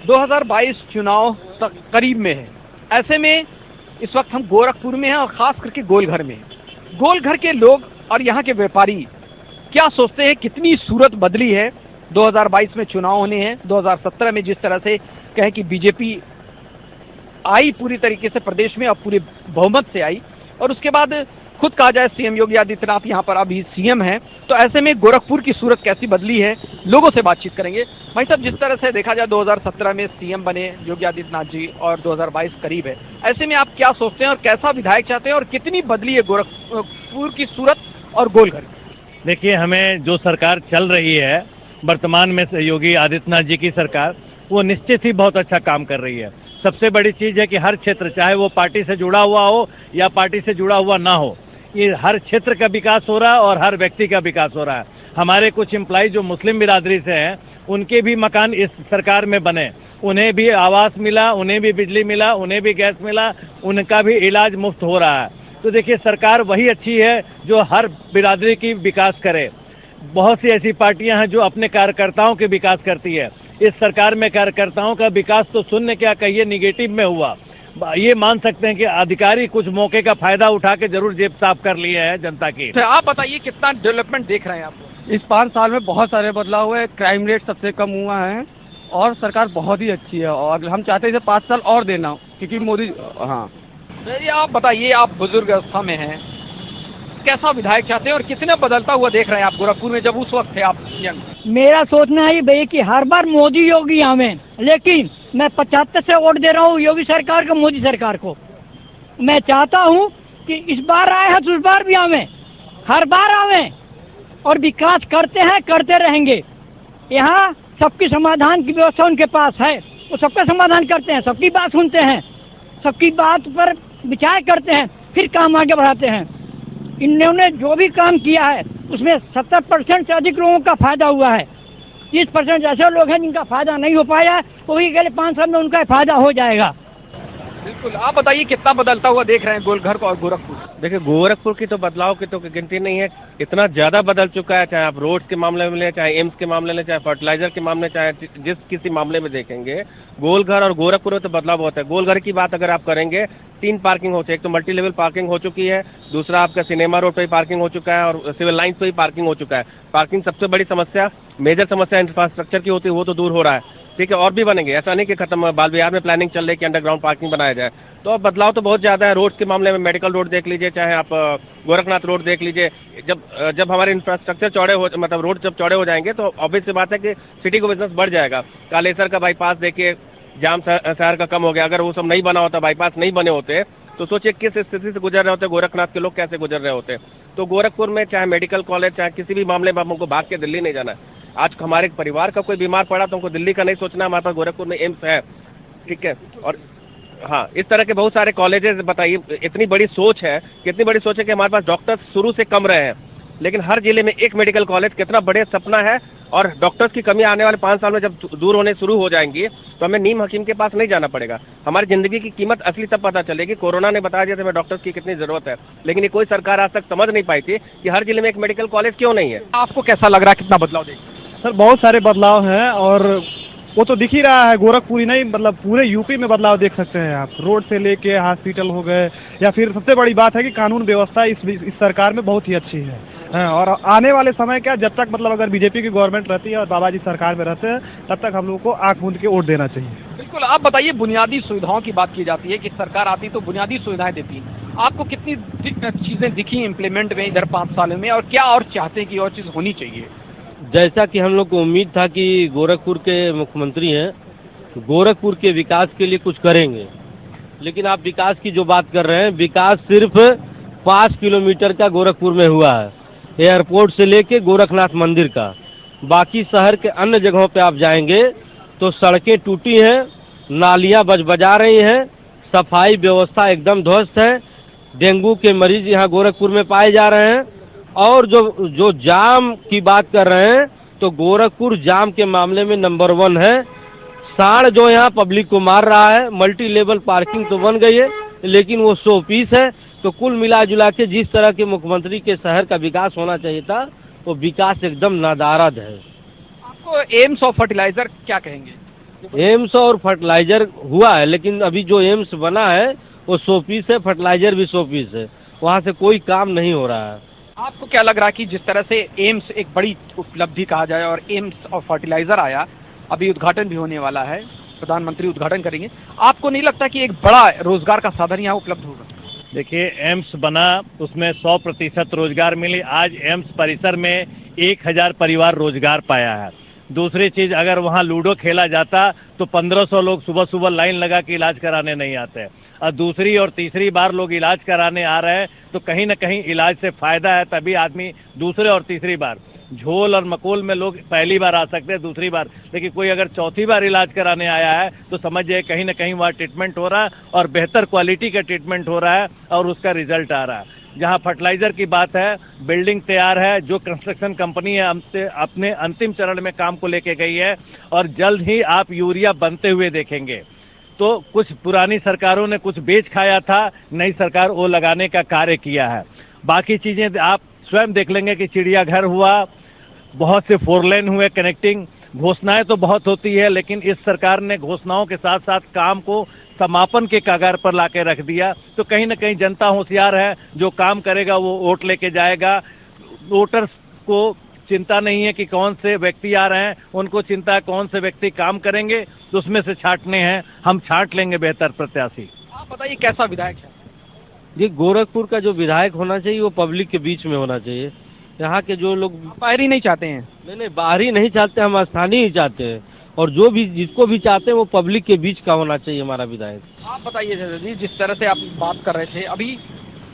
2022 चुनाव तक करीब में है। ऐसे में इस वक्त हम गोरखपुर में हैं और खास करके गोलघर में। गोलघर के लोग और यहाँ के व्यापारी क्या सोचते हैं, कितनी सूरत बदली है। 2022 में चुनाव होने हैं। 2017 में जिस तरह से कहें कि बीजेपी आई पूरी तरीके से प्रदेश में और पूरे बहुमत से आई, और उसके बाद खुद कहा जाए सीएम योगी आदित्यनाथ यहाँ पर अभी सीएम हैं, तो ऐसे में गोरखपुर की सूरत कैसी बदली है, लोगों से बातचीत करेंगे। भाई साहब, जिस तरह से देखा जाए 2017 में सीएम बने योगी आदित्यनाथ जी और 2022 करीब है, ऐसे में आप क्या सोचते हैं और कैसा विधायक चाहते हैं और कितनी बदली है गोरखपुर की सूरत और गोलघर? देखिए, हमें जो सरकार चल रही है वर्तमान में योगी आदित्यनाथ जी की सरकार, वो निश्चित ही बहुत अच्छा काम कर रही है। सबसे बड़ी चीज़ है कि हर क्षेत्र, चाहे वो पार्टी से जुड़ा हुआ हो या पार्टी से जुड़ा हुआ ना हो, ये हर क्षेत्र का विकास हो रहा है और हर व्यक्ति का विकास हो रहा है। हमारे कुछ एम्प्लॉय जो मुस्लिम बिरादरी से हैं, उनके भी मकान इस सरकार में बने, उन्हें भी आवास मिला, उन्हें भी बिजली मिला, उन्हें भी गैस मिला, उनका भी इलाज मुफ्त हो रहा है। तो देखिए, सरकार वही अच्छी है जो हर बिरादरी की विकास करे। बहुत सी ऐसी पार्टियां हैं जो अपने कार्यकर्ताओं के विकास करती है। इस सरकार में कार्यकर्ताओं का विकास तो शून्य क्या कहिए, निगेटिव में हुआ। ये मान सकते हैं कि अधिकारी कुछ मौके का फायदा उठा के जरूर जेब साफ कर लिए है जनता की। तो आप बताइए, कितना डेवलपमेंट देख रहे हैं आप? इस 5 साल में बहुत सारे बदलाव हुए। क्राइम रेट सबसे कम हुआ है और सरकार बहुत ही अच्छी है और हम चाहते हैं इसे 5 साल और देना, क्योंकि मोदी। हाँ, ये आप बताइए, आप बुजुर्ग अवस्था में हैं, कैसा विधायक चाहते हैं और कितना बदलता हुआ देख रहे हैं आप गोरखपुर में जब उस वक्त थे आप यंग? मेरा सोचना है भैया कि हर बार मोदी योगी हमें, लेकिन मैं 75 से वोट दे रहा हूँ योगी सरकार को, मोदी सरकार को। मैं चाहता हूँ कि इस बार आए हैं तो उस बार भी हमें, हर बार आवे और विकास करते हैं, करते रहेंगे। यहाँ सबकी समाधान की व्यवस्था उनके पास है, वो सबका समाधान करते हैं, सबकी बात सुनते हैं, सबकी बात पर विचार करते हैं, फिर काम आगे बढ़ाते हैं। इन्होंने जो भी काम किया है उसमें 70% से अधिक लोगों का फायदा हुआ है। 30% ऐसे लोग हैं जिनका फायदा नहीं हो पाया है, वो भी अगले 5 साल में उनका फायदा हो जाएगा। बिल्कुल। आप बताइए, कितना बदलता हुआ देख रहे हैं गोलघर को और गोरखपुर? देखिए, गोरखपुर की तो बदलाव की तो गिनती नहीं है, इतना ज़्यादा बदल चुका है। चाहे आप रोड के मामले में लें, चाहे एम्स के मामले में, चाहे फर्टिलाइजर के मामले, चाहे जिस किसी मामले में देखेंगे, गोलघर और गोरखपुर में तो बदलाव बहुत है। गोलघर की बात अगर आप करेंगे, 3 पार्किंग होती है। एक तो मल्टी लेवल पार्किंग हो चुकी है, दूसरा आपका सिनेमा रोड पे ही पार्किंग हो चुका है और सिविल लाइन्स पे ही पार्किंग हो चुका है। पार्किंग सबसे बड़ी समस्या, मेजर समस्या इंफ्रास्ट्रक्चर की होती है, वो तो दूर हो रहा है। ठीक है, और भी बनेंगे, ऐसा नहीं कि खत्म। बाल विहार में प्लानिंग चल रही है कि अंडरग्राउंड पार्किंग बनाया जाए। तो अब बदलाव तो बहुत ज़्यादा है। रोड के मामले में मेडिकल रोड देख लीजिए, चाहे आप गोरखनाथ रोड देख लीजिए। जब हमारे इंफ्रास्ट्रक्चर चौड़े हो, मतलब रोड जब चौड़े हो जाएंगे, तो ऑब्वियस सी बात है कि सिटी को बिजनेस बढ़ जाएगा। कालेसर का बाईपास देखिए, जाम शहर का कम हो गया। अगर वो सब नहीं बना होता, बाईपास नहीं बने होते, तो सोचिए किस स्थिति से गुजर रहे होते गोरखनाथ के लोग, कैसे गुजर रहे होते। तो गोरखपुर में चाहे मेडिकल कॉलेज, चाहे किसी भी मामले में हमको भाग के दिल्ली नहीं जाना है। आज हमारे परिवार का कोई बीमार पड़ा तो हमको दिल्ली का नहीं सोचना, हमारे पास गोरखपुर में एम्स है। ठीक है, और हाँ, इस तरह के बहुत सारे कॉलेजेस। बताइए, इतनी बड़ी सोच है, कितनी बड़ी सोच है कि हमारे पास डॉक्टर्स शुरू से कम रहे हैं, लेकिन हर जिले में एक मेडिकल कॉलेज, कितना बड़े सपना है। और डॉक्टर्स की कमी आने वाले 5 साल में जब दूर होने शुरू हो जाएंगी, तो हमें नीम हकीम के पास नहीं जाना पड़ेगा। हमारी जिंदगी की कीमत असली तब पता चलेगी। कोरोना ने बता दिया था हमें डॉक्टर्स की कितनी जरूरत है, लेकिन ये कोई सरकार आज तक समझ नहीं पाई थी कि हर जिले में एक मेडिकल कॉलेज क्यों नहीं है। आपको कैसा लग रहा है, कितना बदलाव देख? सर, बहुत सारे बदलाव हैं और वो तो दिख ही रहा है। गोरखपुर ही नहीं, मतलब पूरे यूपी में बदलाव देख सकते हैं आप। रोड से लेके हॉस्पिटल हो गए, या फिर सबसे बड़ी बात है कि कानून व्यवस्था इस सरकार में बहुत ही अच्छी है। और आने वाले समय क्या, जब तक मतलब अगर बीजेपी की गवर्नमेंट रहती है और बाबा जी सरकार में रहते हैं, तब तक हम लोगों को आंख मूंद के वोट देना चाहिए। बिल्कुल। आप बताइए, बुनियादी सुविधाओं की बात की जाती है कि सरकार आती तो बुनियादी सुविधाएं देती है। आपको कितनी चीजें दिखी इम्प्लीमेंट में इधर 5 सालों में, और क्या और चाहते हैं कि और चीज होनी चाहिए? जैसा कि हम लोग को उम्मीद था कि गोरखपुर के मुख्यमंत्री हैं, गोरखपुर के विकास के लिए कुछ करेंगे, लेकिन आप विकास की जो बात कर रहे हैं, विकास सिर्फ 5 किलोमीटर का गोरखपुर में हुआ है, एयरपोर्ट से लेके गोरखनाथ मंदिर का। बाकी शहर के अन्य जगहों पे आप जाएंगे तो सड़कें टूटी हैं, नालियां बजा रही हैं, सफाई व्यवस्था एकदम ध्वस्त है। डेंगू के मरीज यहाँ गोरखपुर में पाए जा रहे हैं। और जो जाम की बात कर रहे हैं, तो गोरखपुर जाम के मामले में नंबर 1 है। सांड जो यहाँ पब्लिक को मार रहा है। मल्टी लेवल पार्किंग तो बन गई है, लेकिन वो 100 पीस है। तो कुल मिला जुला के जिस तरह के मुख्यमंत्री के शहर का विकास होना चाहिए था, वो विकास एकदम नादारद है। आपको एम्स और फर्टिलाइजर क्या कहेंगे? एम्स और फर्टिलाइजर हुआ है, लेकिन अभी जो एम्स बना है वो 100 पीस है, फर्टिलाइजर भी 100 पीस है, वहाँ से कोई काम नहीं हो रहा है। आपको क्या लग रहा है कि जिस तरह से एम्स एक बड़ी उपलब्धि कहा जाए और एम्स और फर्टिलाइजर आया, अभी उद्घाटन भी होने वाला है, प्रधानमंत्री उद्घाटन करेंगे, आपको नहीं लगता कि एक बड़ा रोजगार का साधन यहाँ उपलब्ध होगा? देखिए, एम्स बना, उसमें 100% रोजगार मिली। आज एम्स परिसर में 1000 परिवार रोजगार पाया है। दूसरी चीज, अगर वहाँ लूडो खेला जाता तो 1500 लोग सुबह सुबह लाइन लगा के इलाज कराने नहीं आते, और दूसरी और तीसरी बार लोग इलाज कराने आ रहे हैं, तो कहीं ना कहीं इलाज से फायदा है, तभी आदमी दूसरे और तीसरी बार। झोल और मकोल में लोग पहली बार आ सकते हैं, दूसरी बार, लेकिन कोई अगर चौथी बार इलाज कराने आया है तो समझिए कहीं ना कहीं वहाँ ट्रीटमेंट हो रहा है और बेहतर क्वालिटी का ट्रीटमेंट हो रहा है और उसका रिजल्ट आ रहा है। जहाँ फर्टिलाइजर की बात है, बिल्डिंग तैयार है, जो कंस्ट्रक्शन कंपनी है हमसे अपने अंतिम चरण में काम को लेके गई है, और जल्द ही आप यूरिया बनते हुए देखेंगे। तो कुछ पुरानी सरकारों ने कुछ बेच खाया था, नई सरकार वो लगाने का कार्य किया है। बाकी चीज़ें आप स्वयं देख लेंगे कि चिड़ियाघर हुआ, बहुत से 4 लेन हुए कनेक्टिंग। घोषणाएं तो बहुत होती है, लेकिन इस सरकार ने घोषणाओं के साथ साथ काम को समापन के कगार पर लाके रख दिया। तो कहीं ना कहीं जनता होशियार है, जो काम करेगा वो वोट लेके जाएगा। वोटर्स को चिंता नहीं है कि कौन से व्यक्ति आ रहे हैं, उनको चिंता है कौन से व्यक्ति काम करेंगे, तो उसमें से छांटने हैं, हम छांट लेंगे बेहतर प्रत्याशी। आप बताइए कैसा विधायक है? ये गोरखपुर का जो विधायक होना चाहिए वो पब्लिक के बीच में होना चाहिए। यहाँ के जो लोग बाहरी नहीं चाहते हैं? नहीं, बाहरी नहीं चाहते, हम स्थानीय ही चाहते हैं, और जो भी जिसको भी चाहते हैं वो पब्लिक के बीच का होना चाहिए हमारा विधायक। आप बताइए जी, जिस तरह से आप बात कर रहे थे, अभी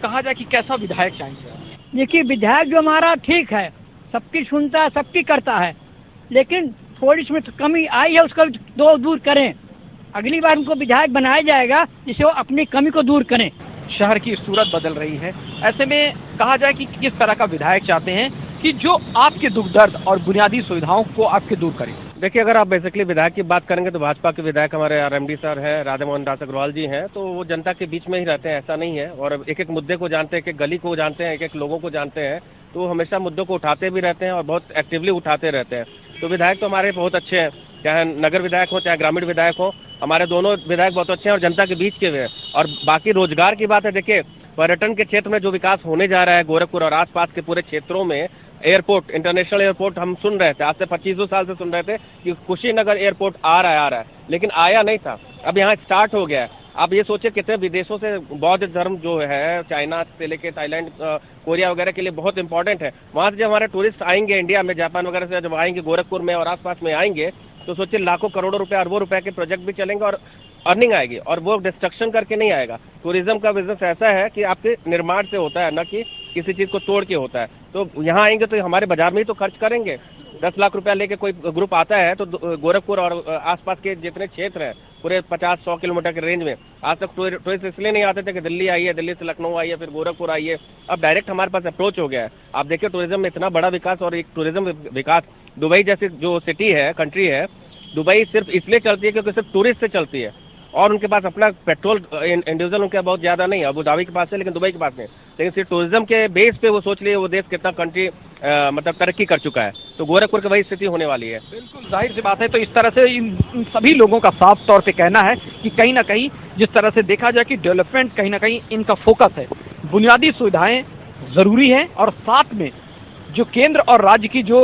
कहा जाए कि कैसा विधायक चाहिए? देखिए, विधायक जो हमारा ठीक है, सबकी सुनता है, सबकी करता है, लेकिन थोड़ी इसमें तो कमी आई है, उसका दूर करें। अगली बार उनको विधायक बनाया जाएगा जिससे वो अपनी कमी को दूर करें। शहर की सूरत बदल रही है, ऐसे में कहा जाए कि किस तरह का विधायक चाहते हैं कि जो आपके दुख दर्द और बुनियादी सुविधाओं को आपके दूर करे? देखिए, अगर आप बेसिकली विधायक की बात करेंगे तो भाजपा के विधायक हमारे आरएमडी सर हैं, राधा मोहन दास अग्रवाल जी हैं, तो वो जनता के बीच में ही रहते हैं, ऐसा नहीं है, और एक एक मुद्दे को जानते हैं, एक एक गली को जानते हैं, एक एक लोगों को जानते हैं, तो वो हमेशा मुद्दों को उठाते भी रहते हैं और बहुत एक्टिवली उठाते रहते हैं। तो विधायक तो हमारे बहुत अच्छे हैं, चाहे नगर विधायक हो चाहे ग्रामीण विधायक हो, हमारे दोनों विधायक बहुत अच्छे हैं और जनता के बीच के भी हैं। और बाकी रोजगार की बात है, देखिए पर्यटन के क्षेत्र में जो विकास होने जा रहा है गोरखपुर और आसपास के पूरे क्षेत्रों में, एयरपोर्ट, इंटरनेशनल एयरपोर्ट हम सुन रहे थे, आज से 25 साल से सुन रहे थे कि कुशीनगर एयरपोर्ट आ रहा है, लेकिन आया नहीं था, अब यहाँ स्टार्ट हो गया है। आप ये सोचिए कितने विदेशों से बौद्ध धर्म जो है, चाइना से लेके थाईलैंड, कोरिया वगैरह के लिए बहुत इंपॉर्टेंट है। वहाँ से जब हमारे टूरिस्ट आएंगे इंडिया में, जापान वगैरह से जब आएंगे गोरखपुर में और आसपास में आएंगे, तो सोचिए लाखों करोड़ों रुपए, अरबों रुपए के प्रोजेक्ट भी चलेंगे और अर्निंग आएगी, और वो डिस्ट्रक्शन करके नहीं आएगा। टूरिज्म का बिजनेस ऐसा है कि आपके निर्माण से होता है, न कि किसी चीज़ को तोड़ के होता है। तो यहाँ आएंगे तो हमारे बाजार में ही तो खर्च करेंगे। 10 लाख रुपया लेके कोई ग्रुप आता है तो गोरखपुर और आसपास के जितने क्षेत्र हैं पूरे 50-100 किलोमीटर के रेंज में, आज तक टूरिस्ट इसलिए नहीं आते थे कि दिल्ली आइए, दिल्ली से लखनऊ आइए, फिर गोरखपुर आइए। अब डायरेक्ट हमारे पास अप्रोच हो गया है। आप देखिए टूरिज्म में इतना बड़ा विकास, और एक टूरिज्म विकास दुबई जैसी जो सिटी है, कंट्री है, दुबई सिर्फ इसलिए चलती है क्योंकि सिर्फ टूरिस्ट से चलती है, और उनके पास अपना पेट्रोल इंडिविजुअल उनके बहुत ज़्यादा नहीं है। अबू धाबी के पास है लेकिन दुबई के पास नहीं, लेकिन सिर्फ टूरिज्म के बेस पे वो सोच लिए वो देश कितना कंट्री मतलब तरक्की कर चुका है। तो गोरखपुर की वही स्थिति होने वाली है। बिल्कुल जाहिर सी बात है। तो इस तरह से इन सभी लोगों का साफ तौर पे कहना है कि कहीं ना कहीं जिस तरह से देखा जाए कि डेवलपमेंट कहीं ना कहीं इनका फोकस है, बुनियादी सुविधाएं ज़रूरी हैं, और साथ में जो केंद्र और राज्य की जो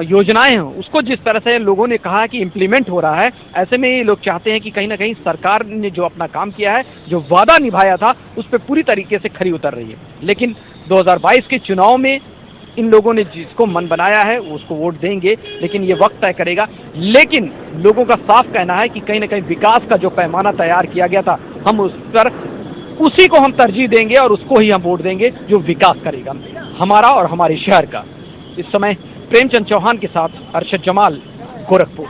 योजनाएं हैं उसको जिस तरह से लोगों ने कहा कि इम्प्लीमेंट हो रहा है, ऐसे में ये लोग चाहते हैं कि कहीं ना कहीं सरकार ने जो अपना काम किया है, जो वादा निभाया था, उस पर पूरी तरीके से खरी उतर रही है। लेकिन 2022 के चुनाव में इन लोगों ने जिसको मन बनाया है वो उसको वोट देंगे, लेकिन ये वक्त तय करेगा। लेकिन लोगों का साफ कहना है कि कहीं ना कहीं विकास का जो पैमाना तैयार किया गया था, हम उस पर उसी को हम तरजीह देंगे और उसको ही हम वोट देंगे जो विकास करेगा हमारा और हमारे शहर का। इस समय प्रेमचंद चौहान के साथ अरशद जमाल, गोरखपुर।